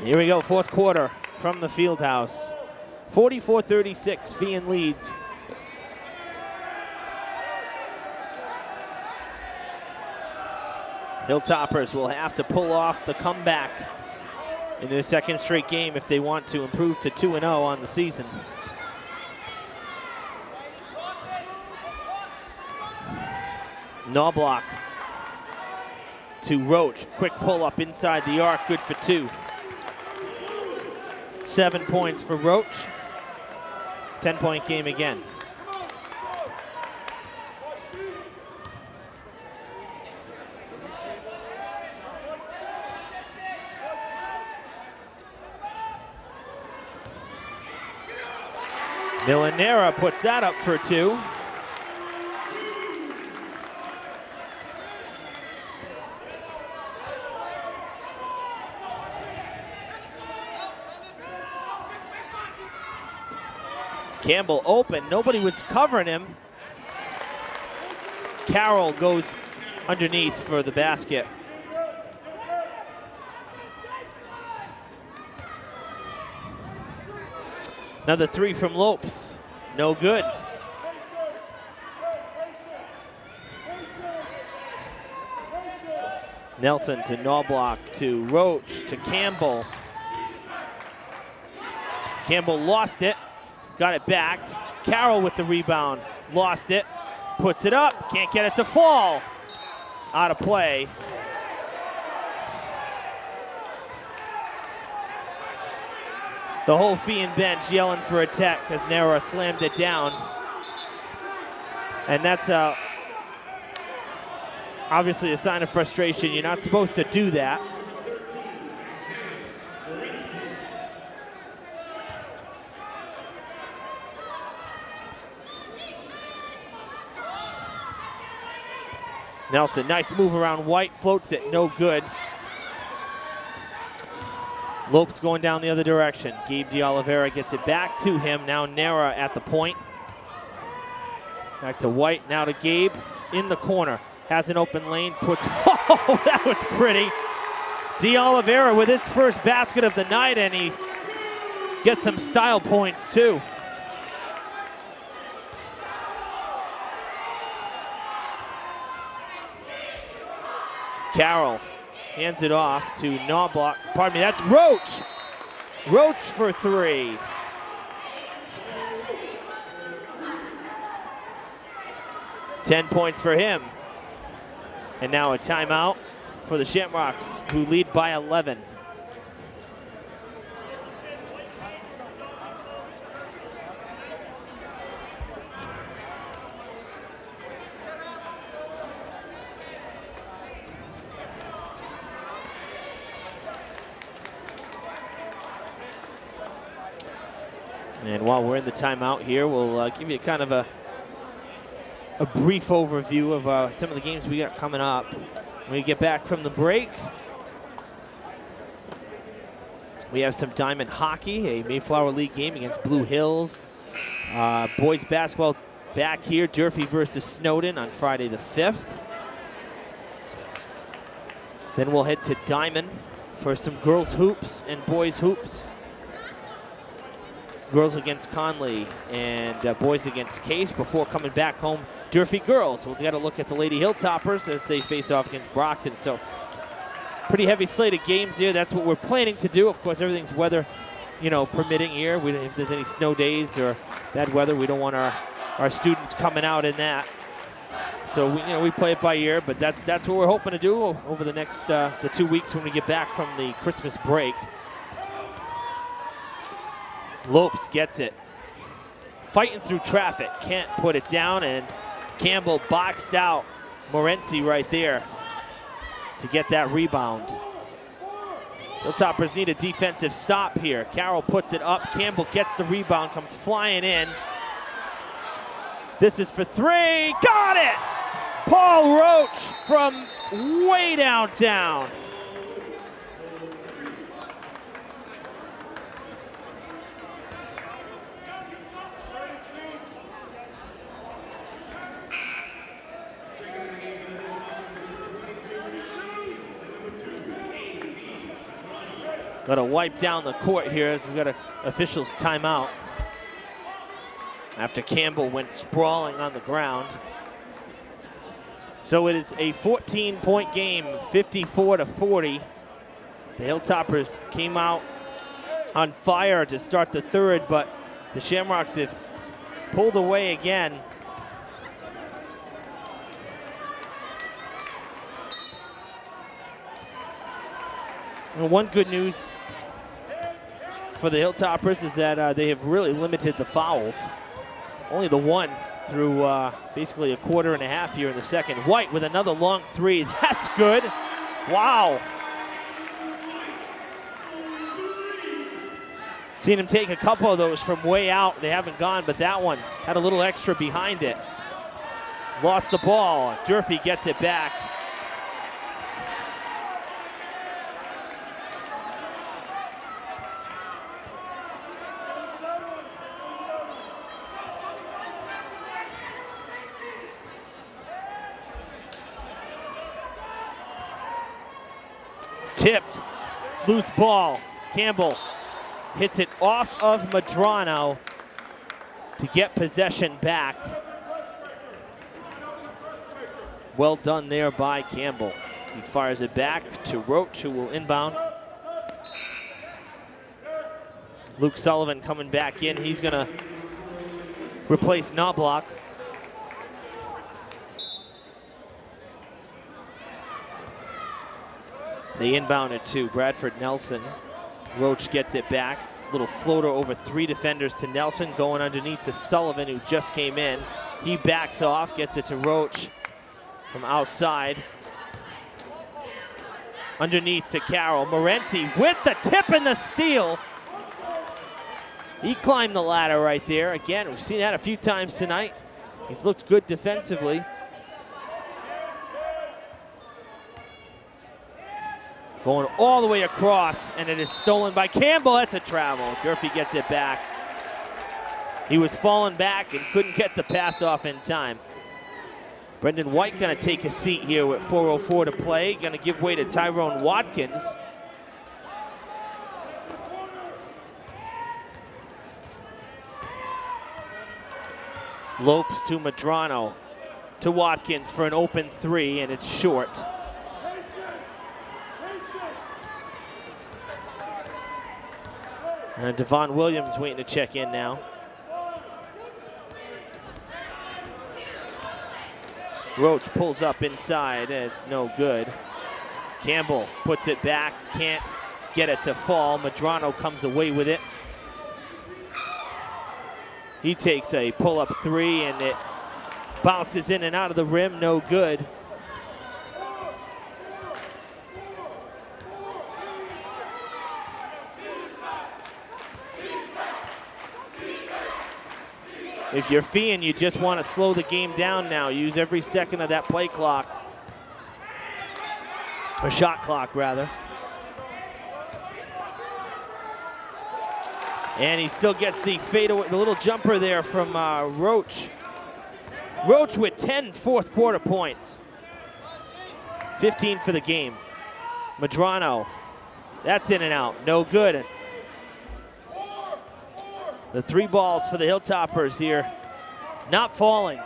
Here we go, fourth quarter from the Fieldhouse. 44-36, Feehan leads. Hilltoppers will have to pull off the comeback in their second straight game if they want to improve to 2-0 on the season. Knobloch to Roach. Quick pull up inside the arc, good for 2. 7 points for Roach. 10-point game again. Milanera puts that up for 2. Campbell open, nobody was covering him. Carroll goes underneath for the basket. Another 3 from Lopes, no good. Nelson to Knobloch to Roach to Campbell. Campbell lost it. Got it back. Carroll with the rebound. Lost it. Puts it up. Can't get it to fall. Out of play. The whole Feehan bench yelling for a tech because Nera slammed it down. And that's obviously a sign of frustration. You're not supposed to do that. Nelson, nice move around White, floats it, no good. Lopes going down the other direction. Gabe DeOliveira gets it back to him. Now Nera at the point. Back to White, now to Gabe. In the corner, has an open lane, puts, oh, that was pretty. DeOliveira with his first basket of the night, and he gets some style points too. Carroll hands it off to Knobloch. Pardon me, that's Roach. Roach for 3. 10 points for him. And now a timeout for the Shamrocks, who lead by 11. And while we're in the timeout here, we'll give you kind of a brief overview of some of the games we got coming up. When we get back from the break, we have some Diamond Hockey, a Mayflower League game against Blue Hills. Boys basketball back here, Durfee versus Snowden on Friday the 5th. Then we'll head to Diamond for some girls hoops and boys hoops. Girls against Conley and boys against Case before coming back home. Durfee girls, we'll get a look at the Lady Hilltoppers as they face off against Brockton. So pretty heavy slate of games here. That's what we're planning to do. Of course, everything's weather, permitting here. If there's any snow days or bad weather, we don't want our students coming out in that. So we play it by ear, but that's what we're hoping to do over the next the 2 weeks when we get back from the Christmas break. Lopes gets it. Fighting through traffic, can't put it down, and Campbell boxed out Morency right there to get that rebound. Hilltoppers need a defensive stop here. Carroll puts it up. Campbell gets the rebound, comes flying in. This is for three. Got it! Paul Roach from way downtown. Got to wipe down the court here as we got an officials timeout after Campbell went sprawling on the ground. So it is a 14-point game, 54-40. The Hilltoppers came out on fire to start the third, but the Shamrocks have pulled away again. And one good news for the Hilltoppers is that they have really limited the fouls. Only the one through basically a quarter and a half here in the second. White with another long three. That's good. Wow. Seen him take a couple of those from way out. They haven't gone, but that one had a little extra behind it. Lost the ball. Durfee gets it back. Tipped, loose ball. Campbell hits it off of Medrano to get possession back. Well done there by Campbell. He fires it back to Roach, who will inbound. Luke Sullivan coming back in. He's gonna replace Knobloch. They inbound it to Bradford Nelson. Roach gets it back. Little floater over three defenders to Nelson, going underneath to Sullivan, who just came in. He backs off, gets it to Roach from outside. Underneath to Carroll. Morency with the tip and the steal. He climbed the ladder right there. Again, we've seen that a few times tonight. He's looked good defensively. Going all the way across, and it is stolen by Campbell. That's a travel. Durfee gets it back. He was falling back and couldn't get the pass off in time. Brendan White gonna take a seat here with 4:04 to play. Gonna give way to Tyrone Watkins. Lopes to Medrano, to Watkins for an open three, and it's short. And Devon Williams waiting to check in now. Roach pulls up inside, and it's no good. Campbell puts it back, can't get it to fall. Medrano comes away with it. He takes a pull-up three, and it bounces in and out of the rim, no good. If you're Feehan, you just want to slow the game down now. Use every second of that play clock. Or shot clock, rather. And he still gets the fadeaway, the little jumper there from Roach. Roach with 10 fourth quarter points. 15 for the game. Medrano, that's in and out, no good. The three balls for the Hilltoppers here, not falling.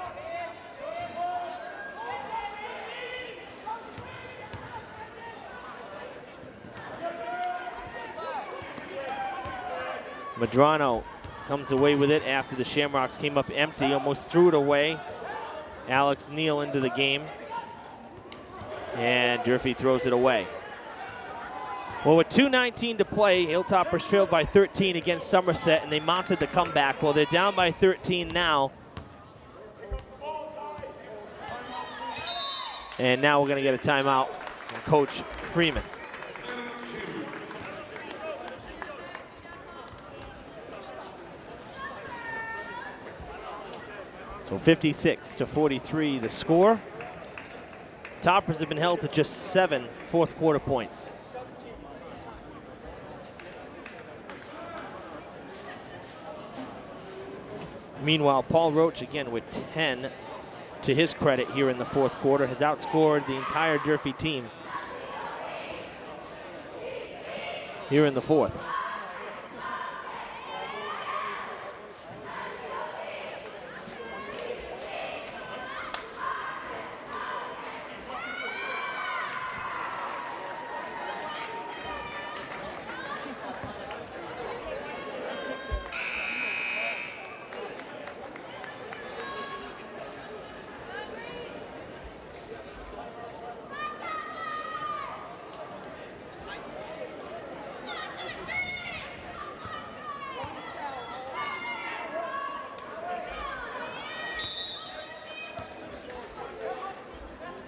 Medrano comes away with it after the Shamrocks came up empty, almost threw it away. Alex Neal into the game, and Durfee throws it away. Well, with 2:19 to play, Hilltoppers trailed by 13 against Somerset, and they mounted the comeback. Well, they're down by 13 now. And now we're going to get a timeout from Coach Freeman. So 56-43 the score. Toppers have been held to just 7 fourth quarter points. Meanwhile, Paul Roach, again with 10 to his credit here in the fourth quarter, has outscored the entire Durfee team here in the fourth.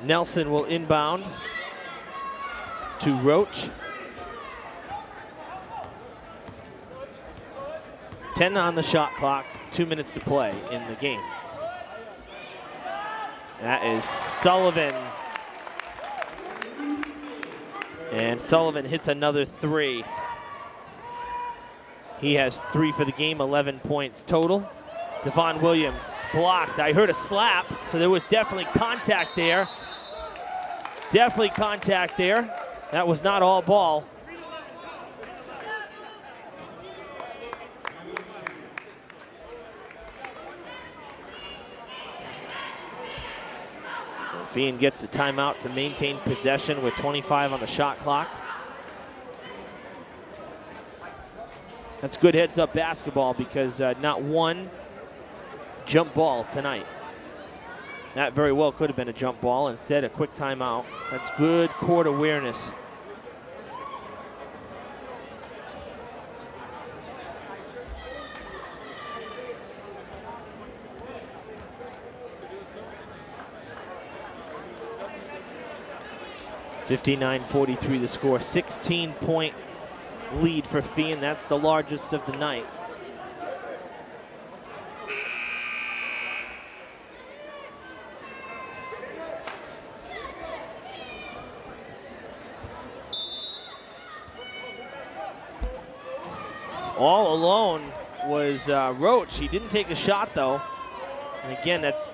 Nelson will inbound to Roach. 10 on the shot clock, 2 minutes to play in the game. That is Sullivan. And Sullivan hits another three. He has 3 for the game, 11 points total. Devon Williams blocked. I heard a slap, so there was definitely contact there. Definitely contact there. That was not all ball. Feehan gets the timeout to maintain possession with 25 on the shot clock. That's good heads-up basketball because not one jump ball tonight. That very well could have been a jump ball. Instead, a quick timeout. That's good court awareness. (59-43) the score. 16-point lead for Feehan. That's the largest of the night. All alone was Roach. He didn't take a shot, though. And again, that's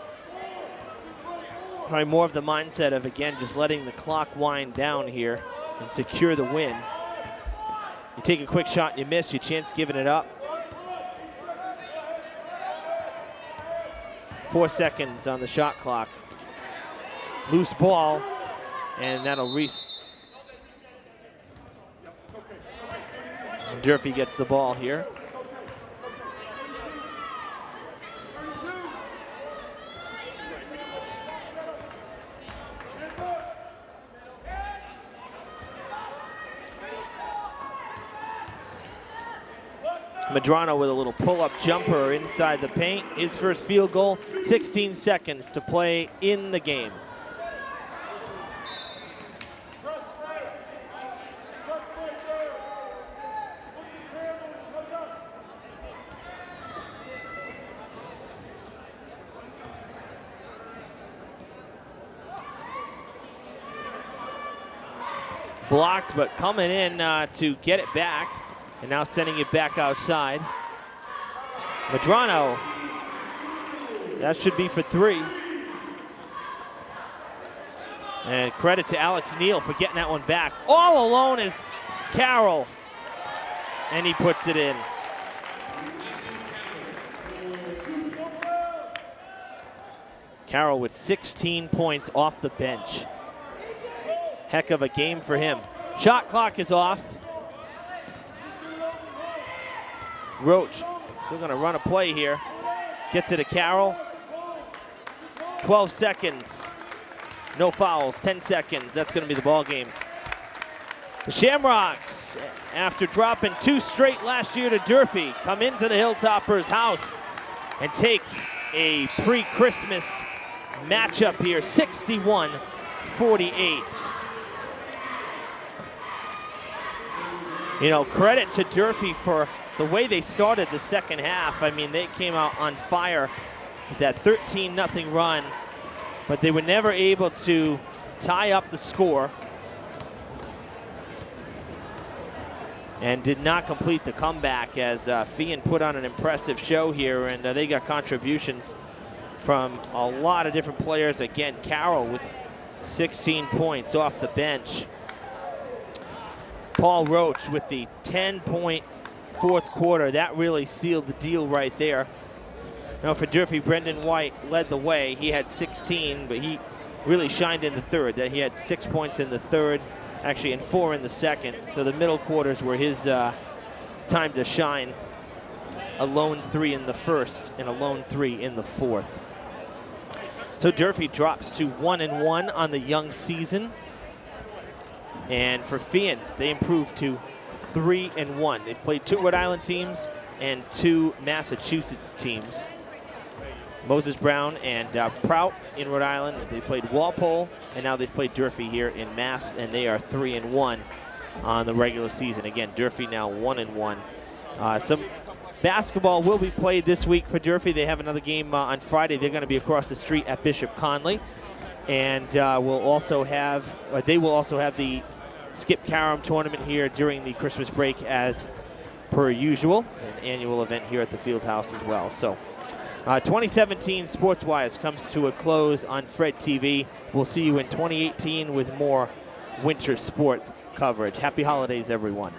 probably more of the mindset of, again, just letting the clock wind down here and secure the win. You take a quick shot and you miss, your chance giving it up. 4 seconds on the shot clock. Loose ball, and that'll Durfee gets the ball here. Medrano with a little pull-up jumper inside the paint. His first field goal, 16 seconds to play in the game. Blocked, but coming in to get it back, and now sending it back outside. Medrano, that should be for 3. And credit to Alex Neal for getting that one back. All alone is Carroll, and he puts it in. Carroll with 16 points off the bench. Heck of a game for him. Shot clock is off. Roach still gonna run a play here. Gets it to Carroll. 12 seconds. No fouls, 10 seconds. That's gonna be the ball game. The Shamrocks, after dropping 2 straight last year to Durfee, come into the Hilltoppers' house and take a pre-Christmas matchup here, 61-48. You know, credit to Durfee for the way they started the second half. I mean, they came out on fire with that 13-0 run, but they were never able to tie up the score and did not complete the comeback as Feehan put on an impressive show here, and they got contributions from a lot of different players. Again, Carroll with 16 points off the bench. Paul Roach with the 10-point fourth quarter. That really sealed the deal right there. Now for Durfee, Brendan White led the way. He had 16, but he really shined in the third. He had 6 points in the third, actually, and 4 in the second. So the middle quarters were his time to shine. A lone 3 in the first and a lone 3 in the fourth. So Durfee drops to 1-1 on the young season. And for Feehan, they improved to 3-1. They've played 2 Rhode Island teams and 2 Massachusetts teams. Moses Brown and Prout in Rhode Island. They played Walpole, and now they've played Durfee here in Mass, and they are 3-1 on the regular season. Again, Durfee now 1-1. Some basketball will be played this week for Durfee. They have another game on Friday. They're going to be across the street at Bishop Conley. And they will also have the Skip Karam tournament here during the Christmas break as per usual, an annual event here at the field house as well. So 2017 Sports Wires comes to a close on Fred TV. We'll see you in 2018 with more winter sports coverage. Happy holidays, everyone.